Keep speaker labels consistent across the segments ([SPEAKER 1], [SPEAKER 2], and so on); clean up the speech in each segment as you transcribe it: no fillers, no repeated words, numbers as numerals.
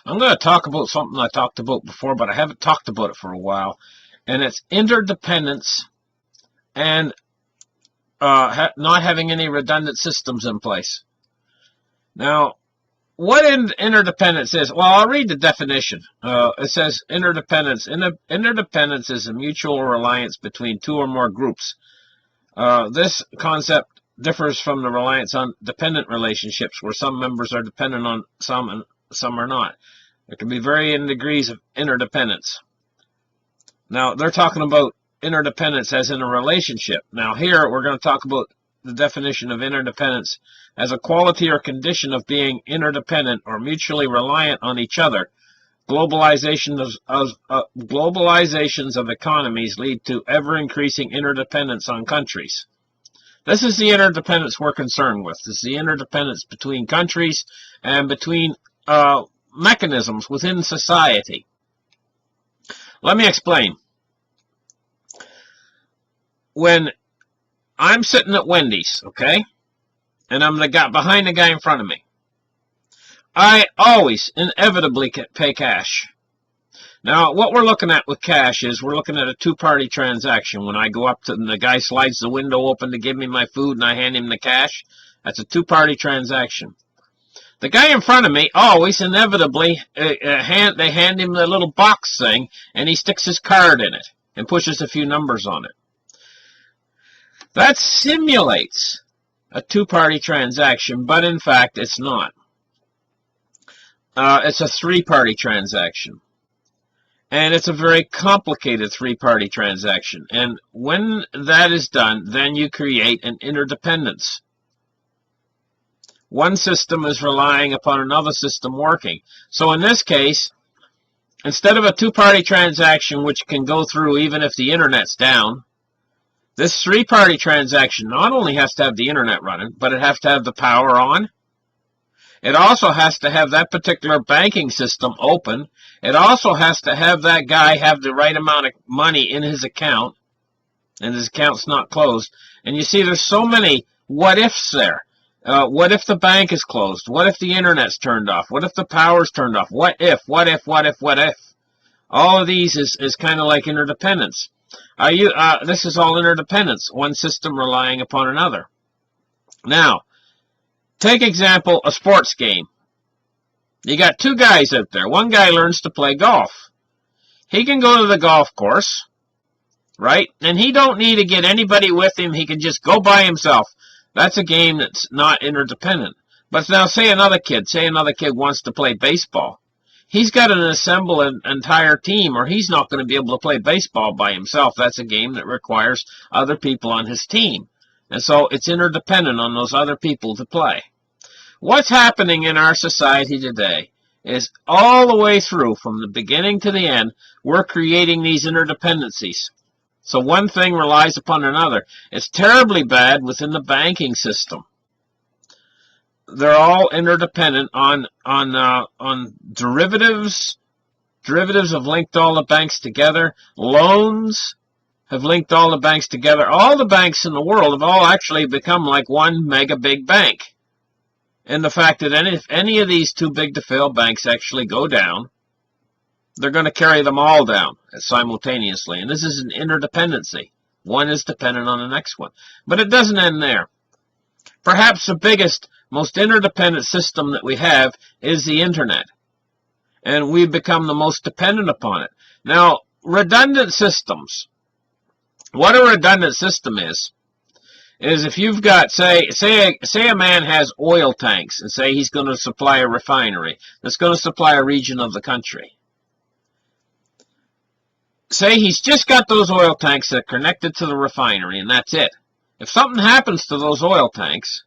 [SPEAKER 1] I'm going to talk about something I talked about before, but I haven't talked about it for a while. And it's interdependence and not having any redundant systems in place. Now, what interdependence is? Well, I'll read the definition. It says interdependence. Interdependence is a mutual reliance between two or more groups. This concept differs from the reliance on dependent relationships, where some members are dependent on some and some are not. There can be varying degrees of interdependence. Now, they're talking about interdependence as in a relationship. Now, here we're going to talk about the definition of interdependence as a quality or condition of being interdependent or mutually reliant on each other. Globalizations of economies lead to ever-increasing interdependence on countries. This is the interdependence we're concerned with. This is the interdependence between countries and between mechanisms within society. Let me explain. When I'm sitting at Wendy's, okay, and I'm behind the guy in front of me, I always inevitably pay cash. Now, what we're looking at with cash is we're looking at a two-party transaction. When I go up to the guy slides the window open to give me my food and I hand him the cash, that's a two-party transaction. The guy in front of me always inevitably, they hand him the little box thing and he sticks his card in it and pushes a few numbers on it. That simulates a two-party transaction, but in fact it's not. It's a three-party transaction. And it's a very complicated three-party transaction. And when that is done, then you create an interdependence. One system is relying upon another system working. So in this case, instead of a two-party transaction which can go through even if the internet's down, this three-party transaction not only has to have the internet running, but it has to have the power on. It also has to have that particular banking system open. It also has to have that guy have the right amount of money in his account, and his account's not closed. And you see, there's so many what-ifs there. What if the bank is closed? What if the internet's turned off? What if the power's turned off? What if, what if, what if, what if? All of these is kind of like interdependence. This is all interdependence, one system relying upon another. Now, take example, a sports game. You got two guys out there. One guy learns to play golf. He can go to the golf course, right? And he don't need to get anybody with him. He can just go by himself. That's a game that's not interdependent. But now say another kid wants to play baseball. He's got to assemble an entire team, or he's not going to be able to play baseball by himself. That's a game that requires other people on his team. And so it's interdependent on those other people to play. What's happening in our society today is all the way through, from the beginning to the end, we're creating these interdependencies. So one thing relies upon another. It's terribly bad within the banking system. They're all interdependent on derivatives. Derivatives have linked all the banks together. Loans have linked all the banks together. All the banks in the world have all actually become like one mega big bank. And the fact that if any of these too big to fail banks actually go down, they're going to carry them all down simultaneously. And this is an interdependency. One is dependent on the next one. But it doesn't end there. Perhaps the biggest, most interdependent system that we have is the internet. And we've become the most dependent upon it. Now, redundant systems. What a redundant system is if you've got, say a man has oil tanks, and say he's going to supply a refinery that's going to supply a region of the country. Say he's just got those oil tanks that are connected to the refinery, and that's it. If something happens to those oil tanks,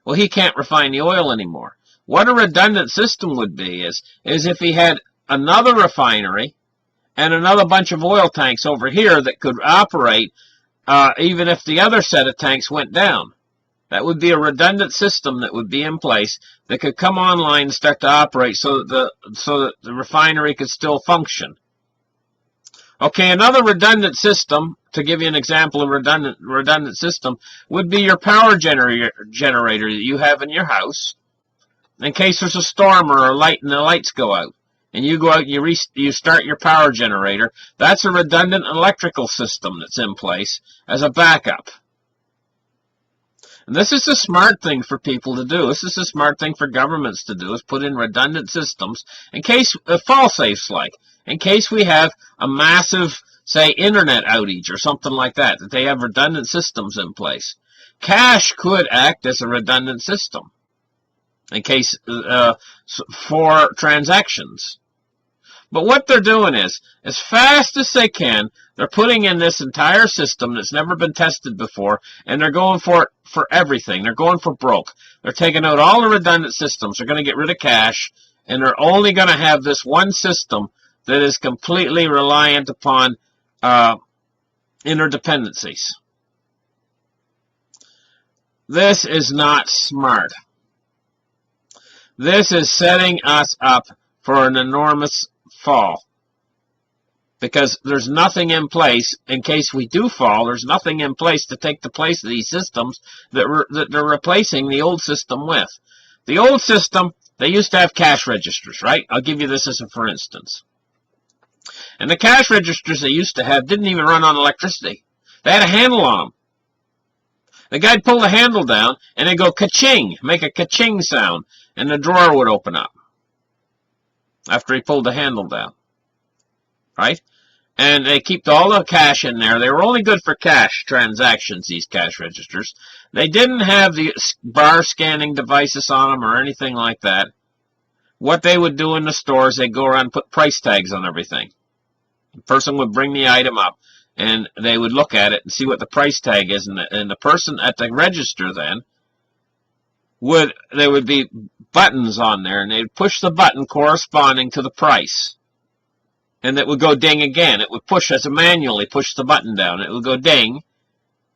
[SPEAKER 1] well, he can't refine the oil anymore. What a redundant system would be is if he had another refinery and another bunch of oil tanks over here that could operate even if the other set of tanks went down. That would be a redundant system that would be in place that could come online and start to operate so that the refinery could still function. Okay, another redundant system, to give you an example of redundant system, would be your power generator that you have in your house in case there's a storm or a light and the lights go out. and you go out and you start your power generator, that's a redundant electrical system that's in place as a backup. And this is a smart thing for people to do. This is a smart thing for governments to do, is put in redundant systems in case, fall safes like, in case we have a massive, say, internet outage or something like that, that they have redundant systems in place. Cash could act as a redundant system in case for transactions. But what they're doing is, as fast as they can, they're putting in this entire system that's never been tested before, and they're going for it for everything. They're going for broke. They're taking out all the redundant systems. They're going to get rid of cash, and they're only going to have this one system that is completely reliant upon interdependencies. This is not smart. This is setting us up for an enormous fall. Because there's nothing in place, in case we do fall, there's nothing in place to take the place of these systems that they're replacing the old system with. The old system, they used to have cash registers, right? I'll give you this as a for instance. And the cash registers they used to have didn't even run on electricity. They had a handle on them. The guy'd pull the handle down, and they'd go ka-ching, make a ka-ching sound, and the drawer would open up after he pulled the handle down, right? And they kept all the cash in there. They were only good for cash transactions, these cash registers. They didn't have the bar scanning devices on them or anything like that. What they would do in the stores, they'd go around and put price tags on everything. The person would bring the item up, and they would look at it and see what the price tag is, and the person at the register then there would be buttons on there, and they'd push the button corresponding to the price. And it would go ding again. It would push as a manually push the button down. It would go ding,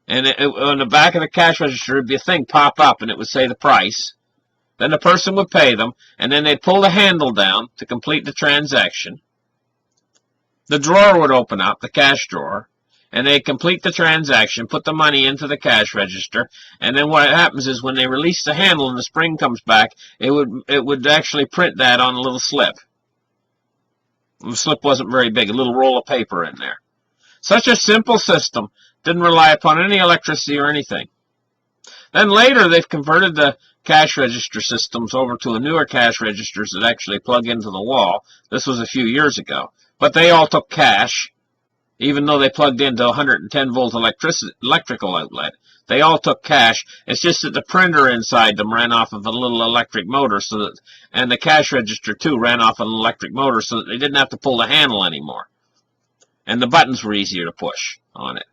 [SPEAKER 1] and on the back of the cash register would be a thing pop up, and it would say the price. Then the person would pay them, and then they'd pull the handle down to complete the transaction. The drawer would open up, the cash drawer, and they'd complete the transaction, put the money into the cash register, and then what happens is when they release the handle and the spring comes back, it would actually print that on a little slip. The slip wasn't very big, a little roll of paper in there. Such a simple system, didn't rely upon any electricity or anything. Then later they've converted the cash register systems over to a newer cash registers that actually plug into the wall. This was a few years ago. But they all took cash, even though they plugged into a 110-volt electrical outlet. They all took cash. It's just that the printer inside them ran off of a little electric motor, and the cash register, too, ran off an electric motor so that they didn't have to pull the handle anymore. And the buttons were easier to push on it.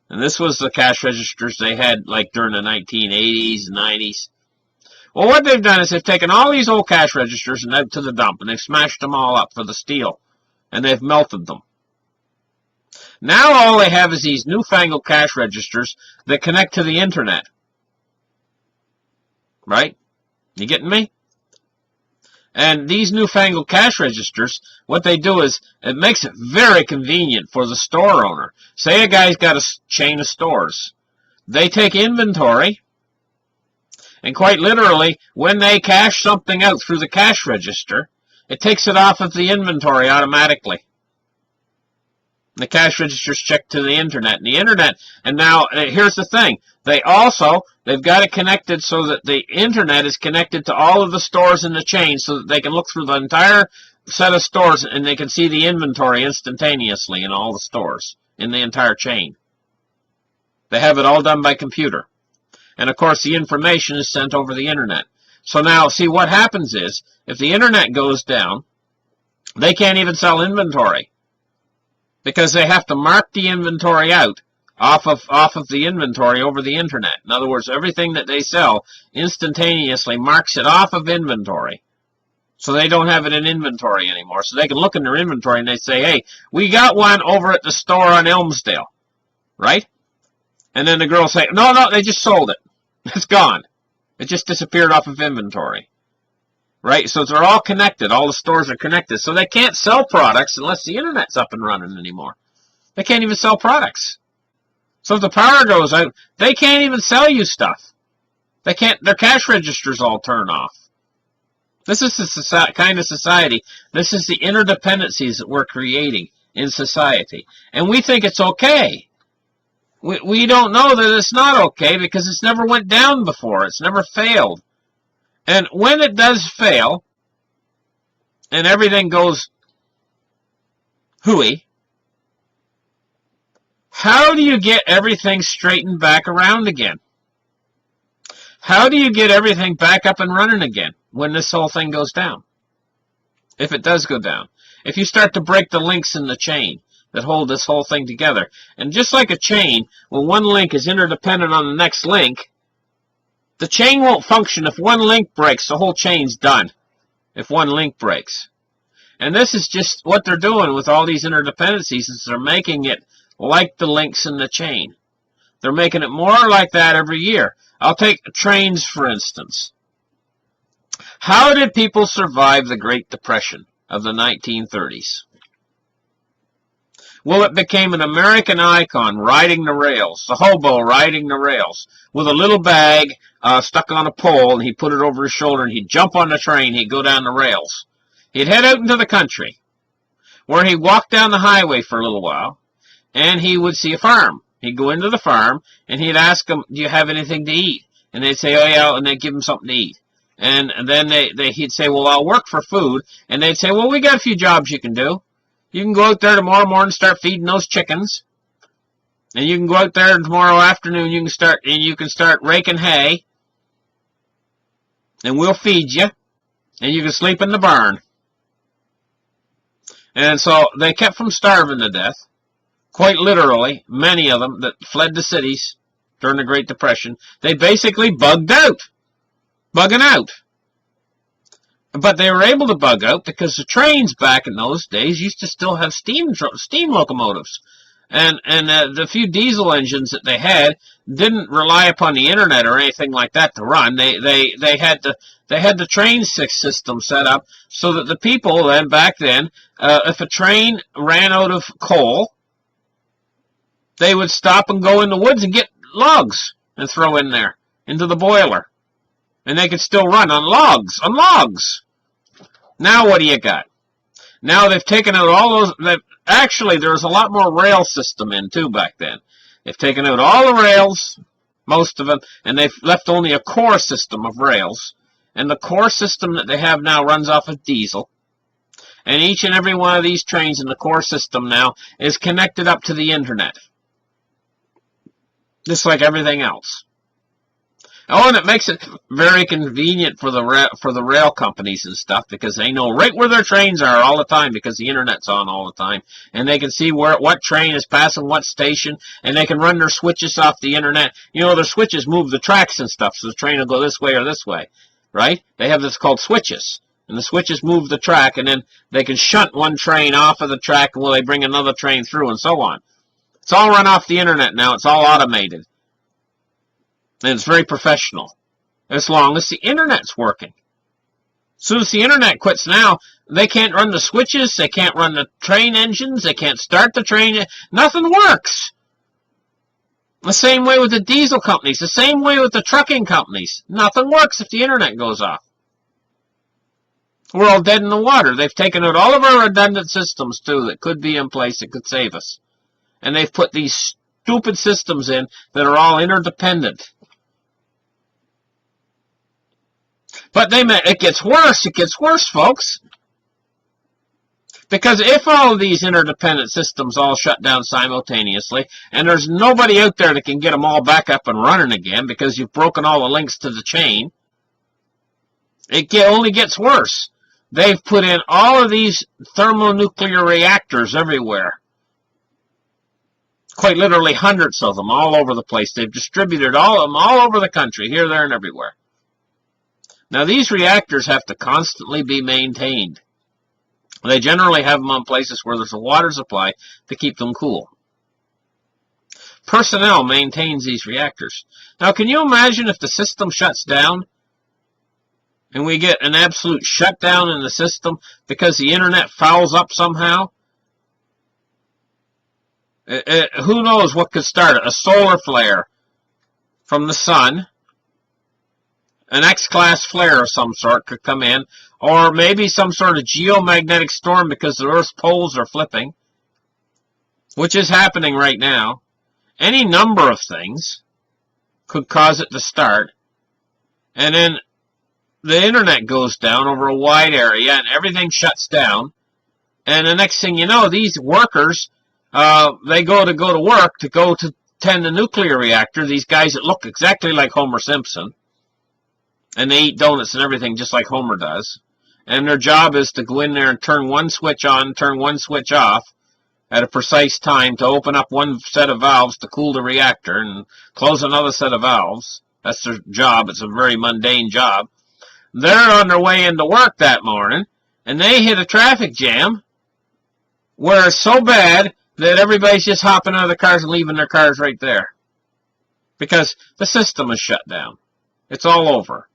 [SPEAKER 1] And this was the cash registers they had like during the 1980s and 90s. Well, what they've done is they've taken all these old cash registers and out to the dump, and they've smashed them all up for the steel, and they've melted them. Now all they have is these newfangled cash registers that connect to the internet. Right? You getting me? And these newfangled cash registers, what they do is, it makes it very convenient for the store owner. Say a guy's got a chain of stores. They take inventory, and quite literally, when they cash something out through the cash register, it takes it off of the inventory automatically. The cash registers check to the internet. And now, here's the thing. They've got it connected so that the internet is connected to all of the stores in the chain so that they can look through the entire set of stores and they can see the inventory instantaneously in all the stores in the entire chain. They have it all done by computer. And of course, the information is sent over the internet. So now, see, what happens is, if the internet goes down, they can't even sell inventory, because they have to mark the inventory out off of the inventory over the internet. In other words, everything that they sell instantaneously marks it off of inventory, so they don't have it in inventory anymore. So they can look in their inventory and they say, hey, we got one over at the store on Elmsdale, right? And then the girl will say, no, they just sold it. It's gone. It just disappeared off of inventory. Right? So they're all connected. All the stores are connected. So they can't sell products unless the internet's up and running anymore. They can't even sell products. So if the power goes out, they can't even sell you stuff. They can't. Their cash registers all turn off. This is the kind of society, this is the interdependencies that we're creating in society. And we think it's okay. We don't know that it's not okay because it's never went down before. It's never failed. And when it does fail, and everything goes hooey, how do you get everything straightened back around again? How do you get everything back up and running again when this whole thing goes down? If it does go down. If you start to break the links in the chain that hold this whole thing together. And just like a chain, when one link is interdependent on the next link, the chain won't function. If one link breaks, the whole chain's done. If one link breaks. And this is just what they're doing with all these interdependencies, is they're making it like the links in the chain. They're making it more like that every year. I'll take trains, for instance. How did people survive the Great Depression of the 1930s? Well, it became an American icon, riding the rails, the hobo riding the rails, with a little bag stuck on a pole, and he'd put it over his shoulder, and he'd jump on the train, he'd go down the rails. He'd head out into the country, where he'd walk down the highway for a little while, and he would see a farm. He'd go into the farm, and he'd ask them, do you have anything to eat? And they'd say, oh yeah, and they'd give him something to eat. And then he'd say, well, I'll work for food. And they'd say, well, we got a few jobs you can do. You can go out there tomorrow morning and start feeding those chickens. And you can go out there tomorrow afternoon, you can start raking hay. And we'll feed you. And you can sleep in the barn. And so they kept from starving to death. Quite literally, many of them that fled the cities during the Great Depression, they basically bugged out. Bugging out. But they were able to bug out because the trains back in those days used to still have steam locomotives. And the few diesel engines that they had didn't rely upon the internet or anything like that to run. They had the train system set up so that the people then back then, if a train ran out of coal, they would stop and go in the woods and get logs and throw in there into the boiler. And they could still run on logs. Now what do you got? Now they've taken out all those. Actually, there was a lot more rail system in too back then. They've taken out all the rails, most of them, and they've left only a core system of rails. And the core system that they have now runs off of diesel. And each and every one of these trains in the core system now is connected up to the internet. Just like everything else. Oh, and it makes it very convenient for the rail companies and stuff, because they know right where their trains are all the time, because the internet's on all the time, and they can see what train is passing what station, and they can run their switches off the internet. You know, their switches move the tracks and stuff, so the train will go this way or this way, right? They have this called switches, and the switches move the track, and then they can shunt one train off of the track while they bring another train through, and so on. It's all run off the internet now. It's all automated. And it's very professional, as long as the internet's working. As soon as the internet quits now, they can't run the switches, they can't run the train engines, they can't start the train. Nothing works. The same way with the diesel companies, the same way with the trucking companies. Nothing works if the internet goes off. We're all dead in the water. They've taken out all of our redundant systems, too, that could be in place that could save us. And they've put these stupid systems in that are all interdependent. But it gets worse. It gets worse, folks. Because if all of these interdependent systems all shut down simultaneously, and there's nobody out there that can get them all back up and running again because you've broken all the links to the chain, it only gets worse. They've put in all of these thermonuclear reactors everywhere. Quite literally hundreds of them all over the place. They've distributed all of them all over the country, here, there, and everywhere. Now, these reactors have to constantly be maintained. They generally have them on places where there's a water supply to keep them cool. Personnel maintains these reactors. Now, can you imagine if the system shuts down and we get an absolute shutdown in the system because the internet fouls up somehow? Who knows what could start it? A solar flare from the sun. an X-class flare of some sort could come in, or maybe some sort of geomagnetic storm because the Earth's poles are flipping, which is happening right now. Any number of things could cause it to start, and then the internet goes down over a wide area and everything shuts down, and the next thing you know, these workers, they go to work to go to tend the nuclear reactor, these guys that look exactly like Homer Simpson, and they eat donuts and everything just like Homer does, and their job is to go in there and turn one switch on, turn one switch off at a precise time to open up one set of valves to cool the reactor and close another set of valves. That's their job. It's a very mundane job. They're on their way into work that morning, and they hit a traffic jam where it's so bad that everybody's just hopping out of the cars and leaving their cars right there. Because the system is shut down. It's all over.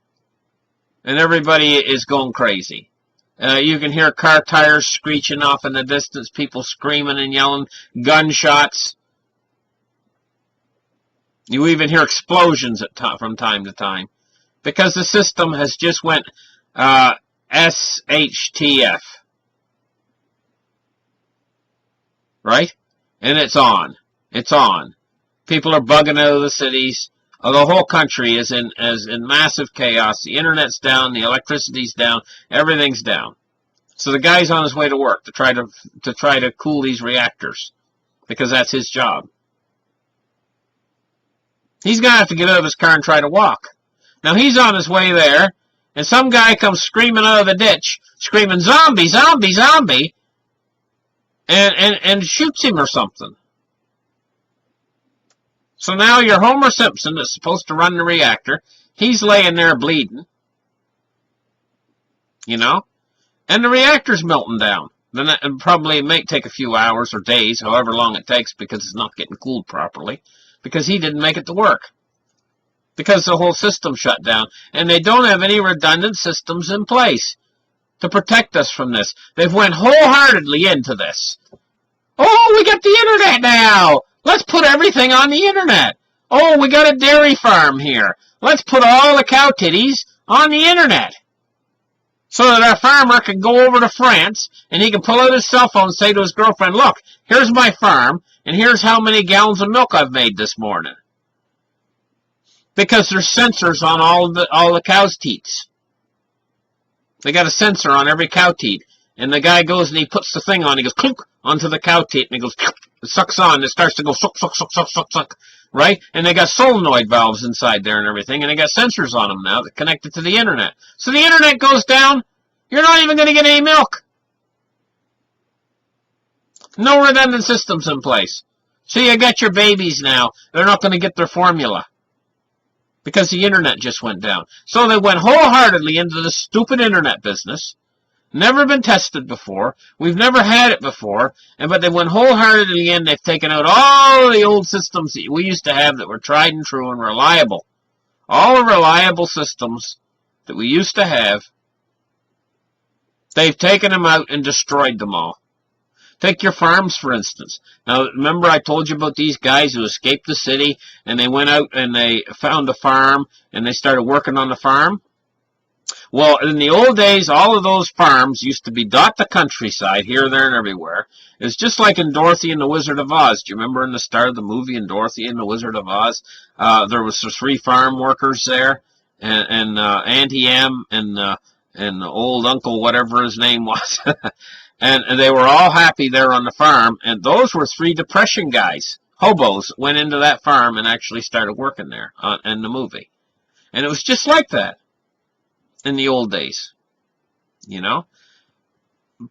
[SPEAKER 1] And everybody is going crazy. You can hear car tires screeching off in the distance, people screaming and yelling, gunshots. You even hear explosions from time to time. Because the system has just went SHTF. Right? And it's on. It's on. People are bugging out of the cities. The whole country is in massive chaos. The internet's down. The electricity's down. Everything's down. So the guy's on his way to work to try to cool these reactors, because that's his job. He's going to have to get out of his car and try to walk. Now he's on his way there, and some guy comes screaming out of the ditch, screaming, "Zombie, zombie, zombie!" and shoots him or something. So now your Homer Simpson that's supposed to run the reactor, he's laying there bleeding, you know, and the reactor's melting down. Then it probably may take a few hours or days, however long it takes, because it's not getting cooled properly, because he didn't make it to work, because the whole system shut down, and they don't have any redundant systems in place to protect us from this. They've went wholeheartedly into this. Oh, we got the internet now. Let's put everything on the internet. Oh, we got a dairy farm here. Let's put all the cow titties on the internet. So that our farmer can go over to France and he can pull out his cell phone and say to his girlfriend, "Look, here's my farm and here's how many gallons of milk I've made this morning." Because there's sensors on all the cow's teats. They got a sensor on every cow teat. And the guy goes and he puts the thing on. He goes clunk onto the cow teat, and he goes, it sucks on. It starts to go suck, suck, suck, suck, suck, suck. Right? And they got solenoid valves inside there and everything. And they got sensors on them now that connect it to the internet. So the internet goes down. You're not even going to get any milk. No redundant systems in place. So you got your babies now. They're not going to get their formula, because the internet just went down. So they went wholeheartedly into the stupid internet business. Never been tested before. We've never had it before. But they went wholeheartedly in. They've taken out all the old systems that we used to have that were tried and true and reliable. All the reliable systems that we used to have, they've taken them out and destroyed them all. Take your farms, for instance. Now, remember I told you about these guys who escaped the city, and they went out and they found a farm, and they started working on the farm? Well, in the old days, all of those farms used to be dot the countryside, here, there, and everywhere. It's just like in Dorothy and the Wizard of Oz. Do you remember in the start of the movie in Dorothy and the Wizard of Oz? There was the 3 farm workers there, and Auntie Em, and old Uncle, whatever his name was. And they were all happy there on the farm, and those were 3 Depression guys, hobos, went into that farm and actually started working there in the movie. And it was just like that in the old days, you know.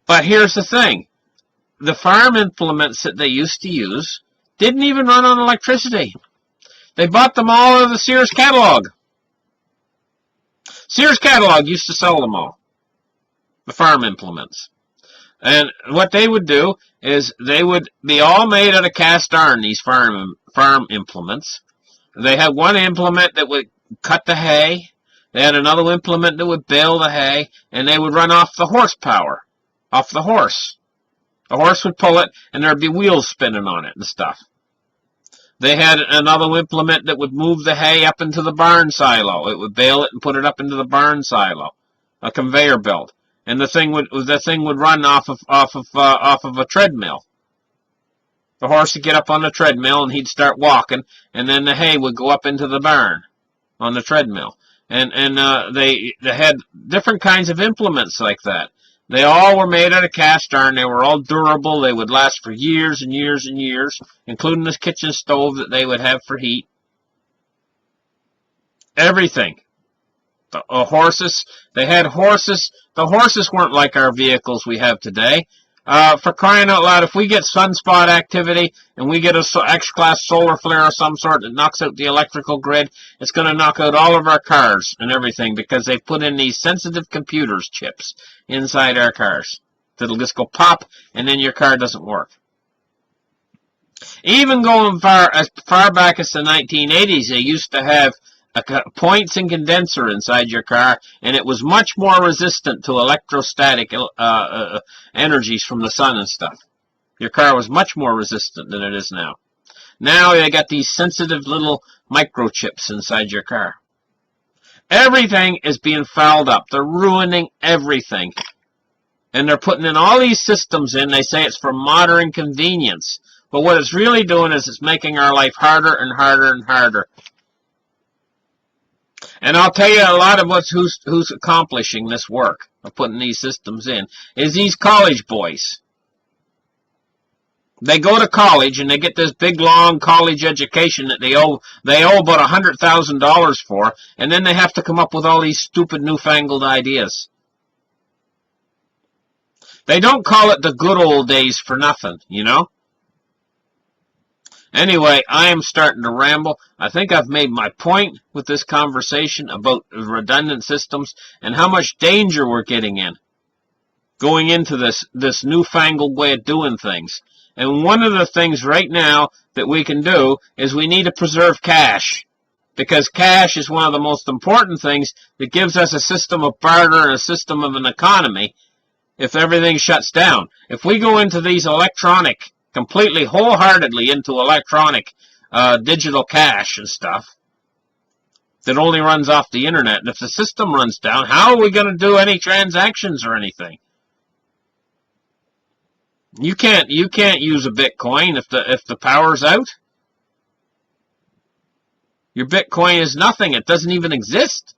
[SPEAKER 1] But here's the thing. The farm implements that they used to use didn't even run on electricity. They bought them all out of the Sears catalog. Sears catalog used to sell them all, the farm implements. And what they would do is they would be all made out of cast iron, these farm implements. They had one implement that would cut the hay. They had another implement that would bale the hay, and they would run off the horsepower, off the horse. The horse would pull it, and there'd be wheels spinning on it and stuff. They had another implement that would move the hay up into the barn silo. It would bale it and put it up into the barn silo, a conveyor belt, and the thing would run off of a treadmill. The horse would get up on the treadmill and he'd start walking, and then the hay would go up into the barn on the treadmill. And they had different kinds of implements like that. They all were made out of cast iron. They were all durable. They would last for years and years and years, including this kitchen stove that they would have for heat. Everything. The horses. They had horses. The horses weren't like our vehicles we have today. For crying out loud, if we get sunspot activity and we get a X-class solar flare of some sort that knocks out the electrical grid, it's going to knock out all of our cars and everything because they've put in these sensitive computers chips inside our cars that'll just go pop and then your car doesn't work. Even going as far back as the 1980s, they used to have a points and condenser inside your car, and it was much more resistant to electrostatic energies from the sun and stuff. Your car was much more resistant than it is now. Now they got these sensitive little microchips inside your car. Everything is being fouled up. They're ruining everything. And they're putting in all these systems in. They say it's for modern convenience. But what it's really doing is it's making our life harder and harder and harder. And I'll tell you a lot of who's accomplishing this work of putting these systems in is these college boys. They go to college and they get this big long college education that they owe about $100,000 for, and then they have to come up with all these stupid newfangled ideas. They don't call it the good old days for nothing, you know? Anyway, I am starting to ramble. I think I've made my point with this conversation about redundant systems and how much danger we're getting in, going into this newfangled way of doing things. And one of the things right now that we can do is we need to preserve cash, because cash is one of the most important things that gives us a system of barter and a system of an economy if everything shuts down. If we go into these electronic, completely wholeheartedly into electronic digital cash and stuff that only runs off the internet, and if the system runs down, how are we going to do any transactions or anything? You can't use a Bitcoin if the power's out. Your Bitcoin is nothing. It doesn't even exist.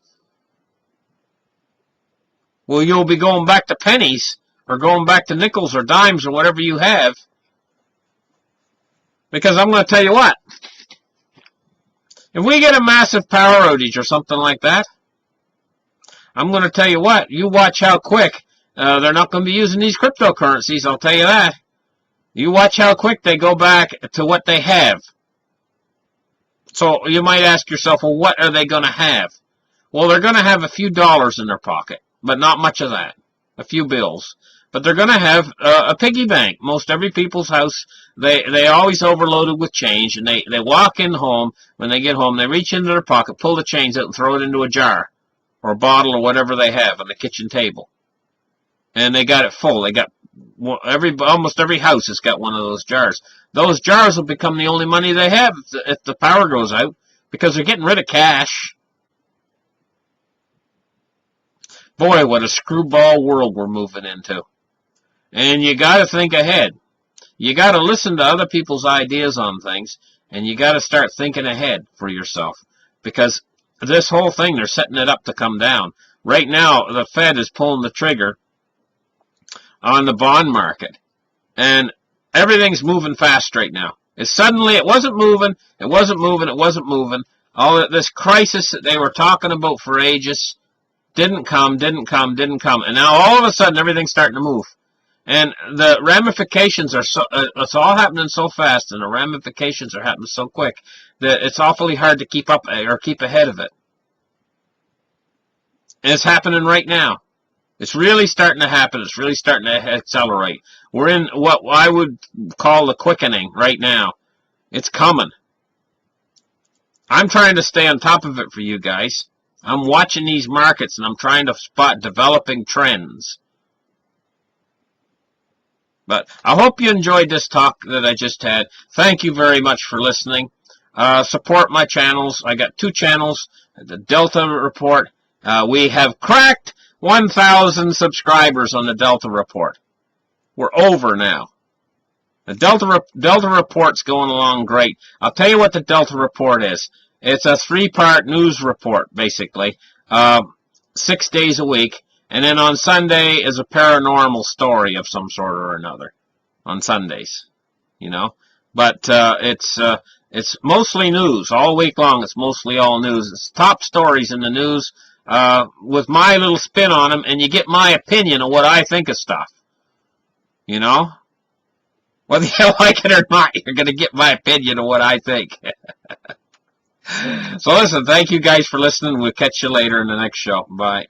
[SPEAKER 1] Well, you'll be going back to pennies or going back to nickels or dimes or whatever you have. Because I'm going to tell you what. If we get a massive power outage or something like that, I'm going to tell you what. You watch how quick. They're not going to be using these cryptocurrencies, I'll tell you that. You watch how quick they go back to what they have. So you might ask yourself, well, what are they going to have? Well, they're going to have a few dollars in their pocket, but not much of that. A few bills. But they're going to have a piggy bank. Most every people's house, they always overloaded with change, and they walk in home. When they get home, they reach into their pocket, pull the change out, and throw it into a jar or a bottle or whatever they have on the kitchen table. And they got it full. They got almost every house has got one of those jars. Those jars will become the only money they have if the power goes out, because they're getting rid of cash. Boy, what a screwball world we're moving into. And you got to think ahead. You got to listen to other people's ideas on things, and you got to start thinking ahead for yourself, because this whole thing, they're setting it up to come down. Right now, the Fed is pulling the trigger on the bond market, and everything's moving fast right now. Suddenly, it wasn't moving. All of this crisis that they were talking about for ages didn't come. And now, all of a sudden, everything's starting to move. And the ramifications are it's all happening so fast, and the ramifications are happening so quick that it's awfully hard to keep up or keep ahead of it. And it's happening right now. It's really starting to happen. It's really starting to accelerate. We're in what I would call the quickening right now. It's coming. I'm trying to stay on top of it for you guys. I'm watching these markets, and I'm trying to spot developing trends. But I hope you enjoyed this talk that I just had. Thank you very much for listening. support my channels. I got 2 channels, the Delta Report. We have cracked 1,000 subscribers on the Delta Report. We're over now. The Delta Report's going along great. I'll tell you what the Delta Report is. It's a 3-part news report, basically, 6 days a week. And then on Sunday is a paranormal story of some sort or another. On Sundays, you know. But it's mostly news. All week long, it's mostly all news. It's top stories in the news with my little spin on them, and you get my opinion of what I think of stuff. You know? Whether you like it or not, you're going to get my opinion of what I think. So listen, thank you guys for listening. We'll catch you later in the next show. Bye.